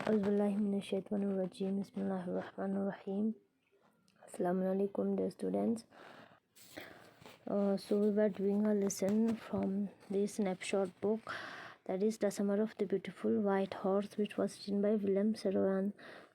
Auzubillahiminash-shaytanir-rajim. Bismillahir-rahmanir-rahim. Assalamualaikum dear students. So we were doing a lesson from this snapshot book, that is The Summer of the Beautiful White Horse, which was written by Willem Saroyan.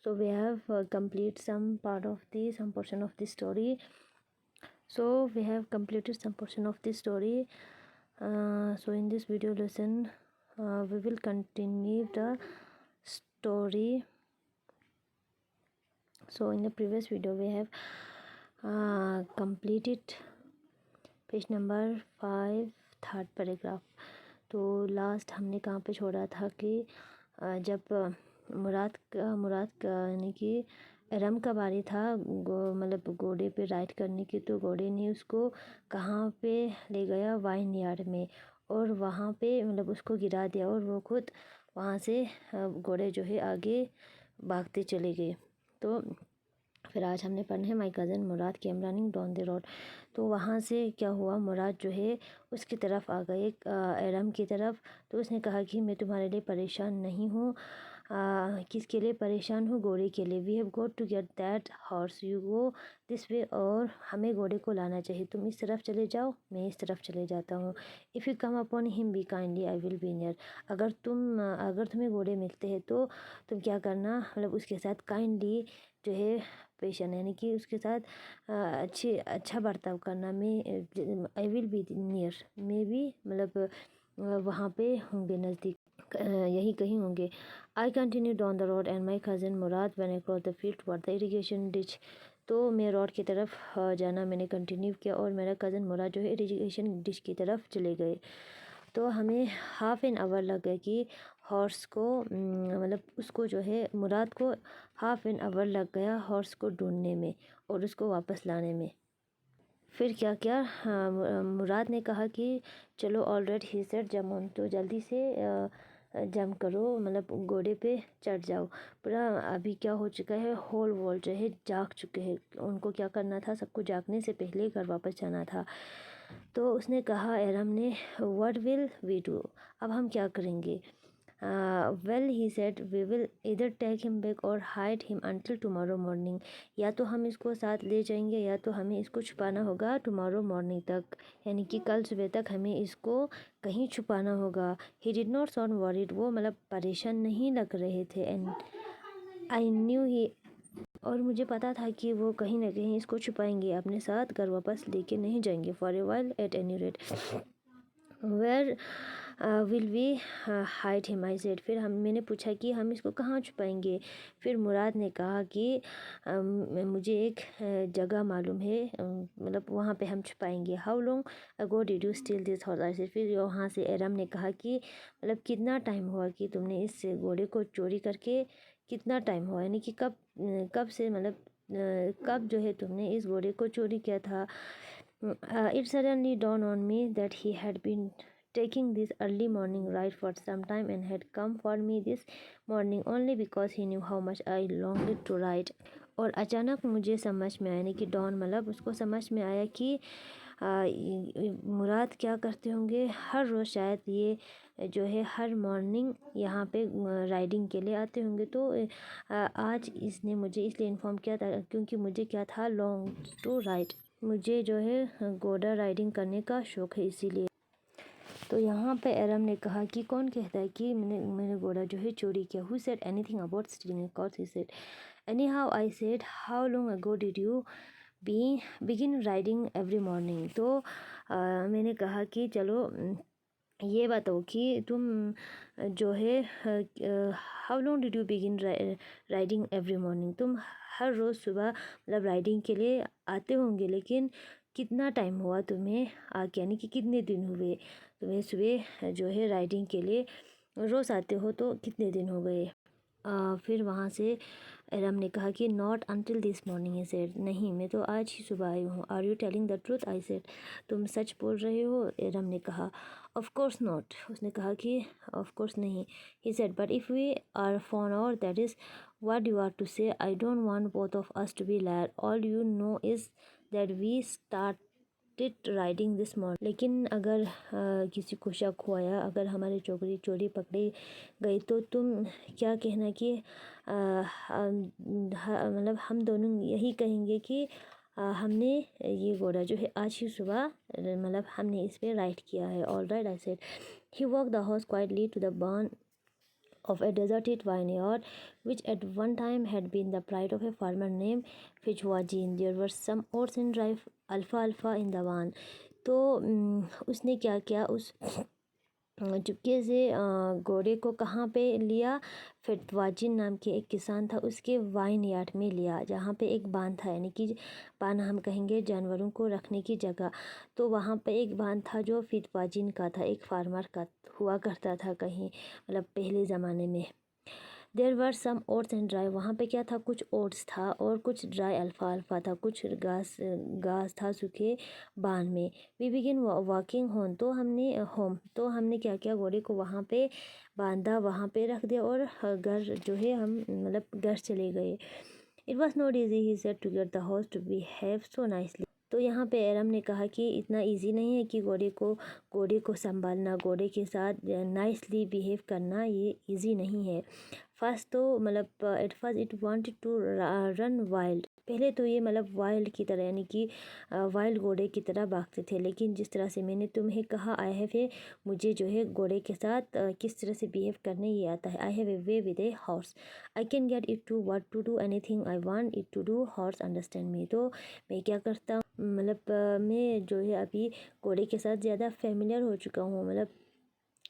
So we have completed some portion of the story. So in this video lesson we will continue the story. So in the previous video we have completed page number 5 third paragraph. तो last हमने कहाँ पे छोड़ा था कि जब मुराद का यानी कि एरम का बारी था मतलब घोड़े पे राइड करने की, तो घोड़े ने उसको कहाँ पे ले गया, वाइन यार्ड में, और वहाँ पे मतलब उसको गिरा दिया और वो खुद वहाँ से घोड़े जो है आगे भागते चले गए. तो फिर आज हमने पढ़ना है my cousin Murad came running down the road. तो वहाँ से क्या हुआ, मुराद जो है उसकी तरफ आ गए एरम की तरफ. तो उसने कहा कि मैं तुम्हारे लिए परेशान नहीं हूँ. किसके लिए परेशान हूँ? घोड़े के लिए. We have got to get that horse, you go this way, और हमें घोड़े को लाना चाहिए. तुम इस तरफ चले जाओ, मैं इस तरफ चले जाता हूँ. If you come upon him B kindly, I will be near. अगर तुम्हें घोड़े मिलते हैं तो तुम क्या करना, मतलब उसके साथ काइंडली जो है पेश आना, यानी कि उसके साथ अच्छा बर्ताव करना. मैं आई विल बी नियर, मैं भी मतलब वहाँ पे होंगे, नज़दीक यही कहीं होंगे. I continue down the road and my cousin Murad when I cross the field toward the irrigation ditch. तो मैं रोड की तरफ जाना मैंने कंटिन्यू किया और मेरा कज़न मुराद जो है इरिगेशन डिच की तरफ चले गए. तो हमें हाफ़ एन आवर लग गया कि हॉर्स को मतलब उसको जो है मुराद को हाफ़ एन आवर लग गया हॉर्स को ढूंढने में और उसको वापस लाने में. फिर क्या क्या मुराद ने कहा कि चलो ऑलरेडी ही सेड जमोन, तो जल्दी से जम करो, मतलब घोड़े पे चढ़ जाओ. पूरा अभी क्या हो चुका है, होल वर्ल्ड जो है जाग चुके हैं. उनको क्या करना था, सबको जागने से पहले घर वापस जाना था. तो उसने कहा एरम ने, व्हाट विल वी डू, अब हम क्या करेंगे. Well he said we will इधर टेक हिम बैक और hide him until tomorrow morning. या तो हम इसको साथ ले जाएंगे या तो हमें इसको छुपाना होगा टुमारो मॉर्निंग तक, यानी कि कल सुबह तक हमें इसको कहीं छुपाना होगा. He did not sound worried, वो मतलब परेशान नहीं लग रहे थे. एंड आई न्यू ही, और मुझे पता था कि वो कहीं ना कहीं इसको छुपाएंगे, अपने साथ घर वापस लेके नहीं जाएंगे. For a while at any rate. Where will we hide him, I said. फिर मैंने पूछा कि हम इसको कहाँ छुपाएंगे. फिर मुराद ने कहा कि मुझे एक जगह मालूम है, मतलब वहाँ पे हम छुपाएंगे. How long ago did you steal this horse, I said. फिर वहाँ से एरम ने कहा कि मतलब कितना टाइम हुआ कि तुमने इस घोड़े को चोरी करके, कितना टाइम हुआ, यानी कि कब से, मतलब कब जो है तुमने इस घोड़े को चोरी किया था. It suddenly dawned on me that he had been taking this early morning ride for some time and had come for me this morning only because he knew how much I longed to ride. और अचानक मुझे समझ में आया, यानी कि don मतलब उसको समझ में आया कि मुराद क्या करते होंगे. हर रोज़ शायद ये जो है हर मॉर्निंग यहाँ पे राइडिंग के लिए आते होंगे. तो आज इसने मुझे इसलिए इन्फॉर्म किया था क्योंकि मुझे क्या था, लॉन्ग टू राइड, मुझे जो है घोड़ा राइडिंग करने का शौक़ है, इसीलिए. तो यहाँ पे एरम ने कहा कि कौन कहता है कि मैंने घोड़ा जो है चोरी किया. Who said anything about stealing a horse, he said. Any how I said, how long ago did you begin riding every morning. तो मैंने कहा कि चलो ये बताओ कि तुम जो है how long did you begin riding every morning, तुम हर रोज़ सुबह मतलब राइडिंग के लिए आते होंगे, लेकिन कितना टाइम हुआ तुम्हें आके, यानी कि कितने दिन हुए तुम्हें सुबह जो है राइडिंग के लिए रोज़ आते हो, तो कितने दिन हो गए. फिर वहाँ से एरम ने कहा कि not until this morning, he said. नहीं, मैं तो आज ही सुबह आई हूँ. Are you telling the truth, I said. तुम सच बोल रहे हो, एरम ने कहा. ऑफ कोर्स नॉट, उसने कहा कि ऑफ कोर्स नहीं. He said but if we are found out that is what you are to say. I don't want both of us to be liar. All you know is that we it riding this morning. लेकिन अगर किसी को शक हुआ या अगर हमारी चोरी चोरी पकड़ी गई तो तुम क्या कहना कि मतलब हम दोनों यही कहेंगे कि हमने ये घोड़ा जो है आज ही सुबह मतलब हमने इस पे राइड किया है। All right, I said. He walk the horse quietly to the barn of a deserted vineyard, which at one time had been the pride of a farmer named Fichwajin. There were some oats and dry alfalfa in the van. तो उसने क्या किया, उस चुपके से घोड़े को कहाँ पे लिया, फिटवाजिन नाम के एक किसान था उसके वाइन यार्ड में लिया, जहाँ पे एक बांध था, यानी कि बांध हम कहेंगे जानवरों को रखने की जगह। तो वहाँ पे एक बांध था जो फिटवाजिन का था, एक फार्मर का हुआ करता था कहीं, मतलब पहले ज़माने में। देर वर सम ओट्स एंड ड्राई, वहाँ पे क्या था, कुछ ओट्स था और कुछ ड्राई अल्फाल्फा था, कुछ घास था सूखे बान में। वी बिगिन वॉकिंग होम, तो हमने क्या किया, घोड़े को वहाँ पे बांधा, वहाँ पे रख दिया और घर जो है हम मतलब घर चले गए। It was not easy he said to get the horse to behave so nicely. तो यहाँ पे एरम ने कहा कि इतना इजी नहीं है कि घोड़े को संभालना, घोड़े के साथ नाइसली बिहेव करना, ये इजी नहीं है। फर्स्ट तो मतलब at first it wanted to run wild, पहले तो ये मतलब वाइल्ड की तरह, यानी कि वाइल्ड घोड़े की तरह भागते थे। लेकिन जिस तरह से मैंने तुम्हें कहा, आई हैव ए, मुझे जो है घोड़े के साथ किस तरह से बिहेव करने ये आता है। I have a way with a horse, I can get it to what to do anything I want it to do, horse understand me. तो मैं क्या करता हूँ, मतलब मैं जो है अभी घोड़े के साथ ज़्यादा फेमिलियर हो चुका हूँ, मतलब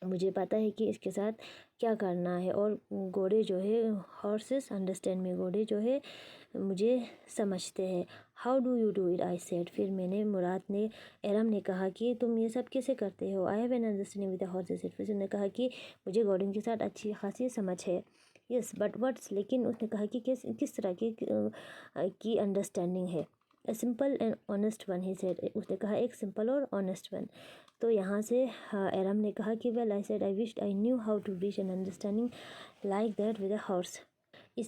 मुझे पता है कि इसके साथ क्या करना है। और घोड़े जो है, हॉर्सेस अंडरस्टैंड मी, घोड़े जो है मुझे समझते हैं। How do you do it, I said. फिर एरम ने कहा कि तुम ये सब कैसे करते हो। I have an understanding with the horses, फिर उसने कहा कि मुझे घोड़ों के साथ अच्छी खासी समझ है। यस बट व्हाट्स, लेकिन उसने कहा कि किस तरह की अंडरस्टैंडिंग है। A simple and honest one, he said. उसने कहा एक सिंपल और ऑनेस्ट वन। तो यहाँ से एरम ने कहा कि well, I said, I wish I knew how to reach an understanding like that with a horse. इस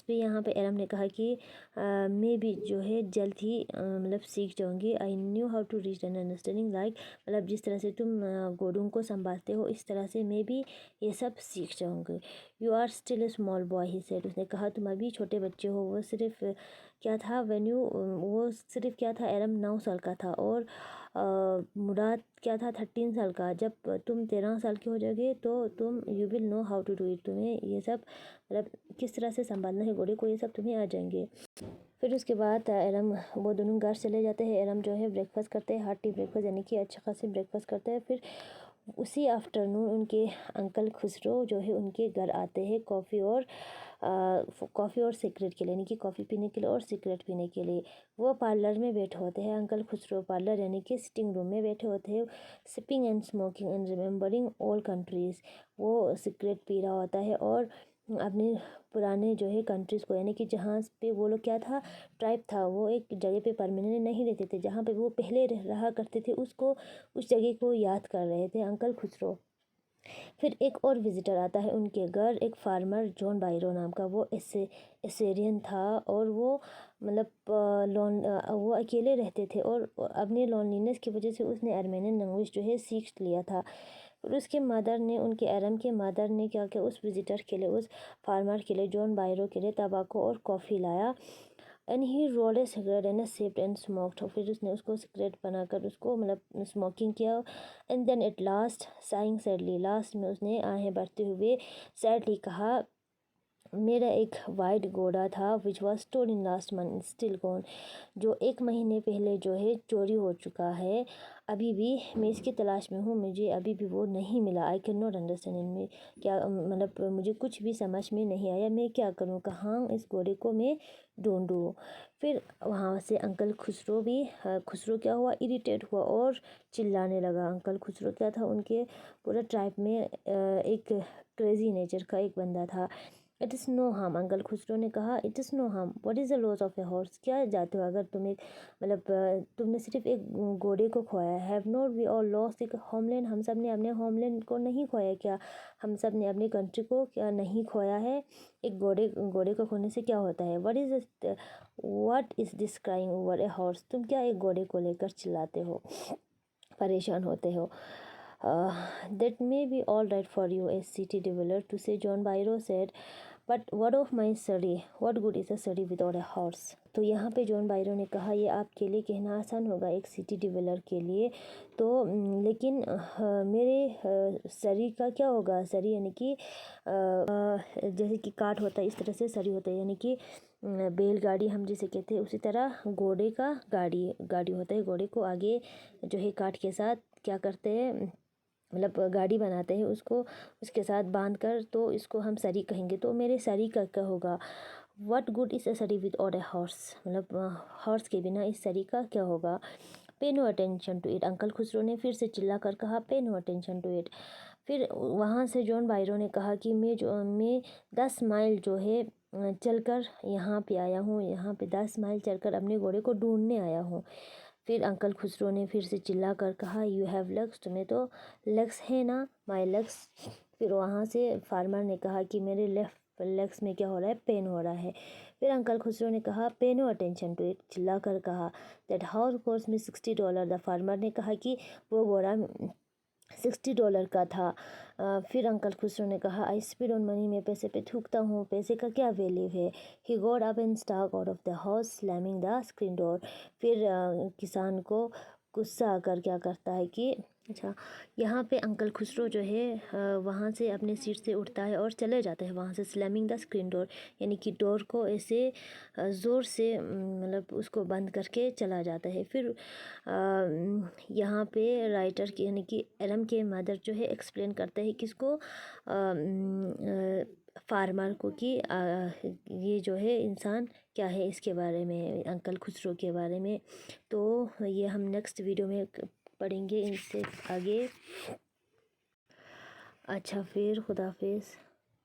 पे यहाँ पे एरम ने कहा कि मैं भी जो है जल्द ही मतलब सीख जाऊँगी। I knew how to reach an understanding like, मतलब जिस तरह से तुम घोड़ों को संभालते हो, इस तरह से मैं भी ये सब सीख जाऊँगी। You are still a small boy, he said. उसने कहा तुम अभी छोटे बच्चे हो। वो सिर्फ क्या था, वो सिर्फ क्या था, एरम 9 साल का था और मुराद क्या था, 13 साल का। जब तुम 13 साल के हो जाओगे तो तुम you will know how to do it, तुम्हें ये सब मतलब किस तरह से संभालना है घोड़े को, ये सब तुम्हें आ जाएंगे। फिर उसके बाद एरम, वो दोनों घर चले जाते हैं। एरम जो है ब्रेकफास्ट करते हैं, हार्टी ब्रेकफास्ट, यानी कि अच्छा खासी ब्रेकफास्ट करते हैं। फिर उसी आफ्टरनून उनके अंकल खुसरो जो है उनके घर आते हैं कॉफ़ी और सिगरेट के लिए, यानी कि कॉफ़ी पीने के लिए और सिगरेट पीने के लिए। वो पार्लर में बैठे होते हैं, अंकल खुसरो पार्लर यानी कि सिटिंग रूम में बैठे होते हैं, sipping and smoking and remembering all countries. वो सिगरेट पी रहा होता है और अपने पुराने जो है कंट्रीज़ को, यानी कि जहाँ पे वो लोग क्या था, ट्राइब था, वो एक जगह पे परमानेंट नहीं रहते थे, जहाँ पे वो पहले रहा करते थे उस जगह को याद कर रहे थे अंकल खुसरो। फिर एक और विजिटर आता है उनके घर, एक फार्मर जॉन बायरो नाम का। वो एसेरियन था और वो मतलब वो अकेले रहते थे और अपने लोनलीनेस की वजह से उसने आर्मेनियन लैंग्वेज जो है सीख लिया था। फिर उसके मदर ने, उनके एरम के मदर ने क्या किया, उस विजिटर के लिए, उस फार्मर के लिए, जॉन बायरो के लिए तंबाकू और कॉफ़ी लाया। And he rolled a cigarette and sipped and smoked. फिर उसने उसको सिगरेट बनाकर उसको मतलब स्मोकिंग किया। And then at last sighing sadly, last में उसने आहें भरते हुए सैडली कहा, मेरा एक वाइट घोड़ा था which was stole in last month still gone, जो 1 महीने पहले जो है चोरी हो चुका है, अभी भी मैं इसकी तलाश में हूँ, मुझे अभी भी वो नहीं मिला। आई कैन नॉट अंडरस्टैंड में क्या मतलब मुझे कुछ भी समझ में नहीं आया, मैं क्या करूँ, कहाँ इस घोड़े को मैं ढूंढूँ। फिर वहाँ से अंकल खुसरो क्या हुआ, इरिटेट हुआ और चिल्लाने लगा। अंकल खुसरो क्या था, उनके पूरा ट्राइब में एक क्रेज़ी नेचर का एक बंदा था। It is no harm, uncle Khusro ने कहा it is no harm, what is the loss of a horse, क्या जाते हो अगर तुम एक मतलब तुमने सिर्फ एक घोड़े को खोया, have not we all lost एक होमलैंड, हम सब ने अपने होमलैंड को नहीं खोया क्या, हम सब ने अपनी कंट्री को क्या नहीं खोया है, एक घोड़े को खोने से क्या होता है, what is this crying over a horse, तुम क्या एक घोड़े को लेकर चिल्लाते हो, परेशान होते हो। That may be all right for you, a city dweller, to say, John Byro said, but what of my Surrey? What good is a Surrey without a horse? तो यहाँ पे जॉन बायरो ने कहा ये आपके लिए कहना आसान होगा एक सिटी डिवेलर के लिए, तो लेकिन मेरे सरी का क्या होगा, सरी यानी कि जैसे कि काट होता है इस तरह से सरी होता है, यानी कि बैलगाड़ी हम जिसे कहते हैं उसी तरह घोड़े का गाड़ी होता है, घोड़े को आगे जो है काट के साथ क्या करते हैं, मतलब गाड़ी बनाते हैं उसको उसके साथ बांध कर, तो इसको हम सरी कहेंगे, तो मेरे सरी का क्या होगा, व्हाट गुड इज़ अ सरी विद और ए हॉर्स, मतलब हॉर्स के बिना इस सरी का क्या होगा। Pay no attention to it, uncle Khusro ने फिर से चिल्ला कर कहा पे नो अटेंशन टू इट। फिर वहाँ से जॉन बायरो ने कहा कि मैं 10 माइल जो है चलकर यहाँ पे आया हूँ, यहाँ पे 10 माइल चलकर अपने घोड़े को ढूंढने आया हूँ। फिर अंकल खुसरो ने फिर से चिल्ला कर कहा यू हैव लग्स, तुम्हें तो लग्स है ना, माई लग्स। फिर वहाँ से फार्मर ने कहा कि मेरे लेफ्ट लेग्स में क्या हो रहा है, पेन हो रहा है। फिर अंकल खुसरो ने कहा पे नो अटेंशन टू इट, चिल्ला कर कहा that house cost me $60, the farmer ने कहा कि वो घोड़ा $60 का था। फिर अंकल खुसरो ने कहा आई स्पीड ऑन मनी, मैं पैसे पे थूकता हूँ, पैसे का क्या वैल्यू है। He got up and stalked out of the house slamming the screen door. फिर किसान को गुस्सा आकर क्या करता है कि अच्छा, यहाँ पे अंकल खुसरो जो है वहाँ से अपने सीट से उठता है और चले जाता है वहाँ से, स्लैमिंग द स्क्रीन डोर यानी कि डोर को ऐसे ज़ोर से मतलब उसको बंद करके चला जाता है। फिर यहाँ पे राइटर की यानी कि एलम के मदर जो है एक्सप्लेन करते हैं किसको, फार्मर को कि ये जो है इंसान क्या है, इसके बारे में, अंकल खुसरो के बारे में। तो ये हम नेक्स्ट वीडियो में पढ़ेंगे इनसे आगे। अच्छा, फिर खुदा हाफिज़।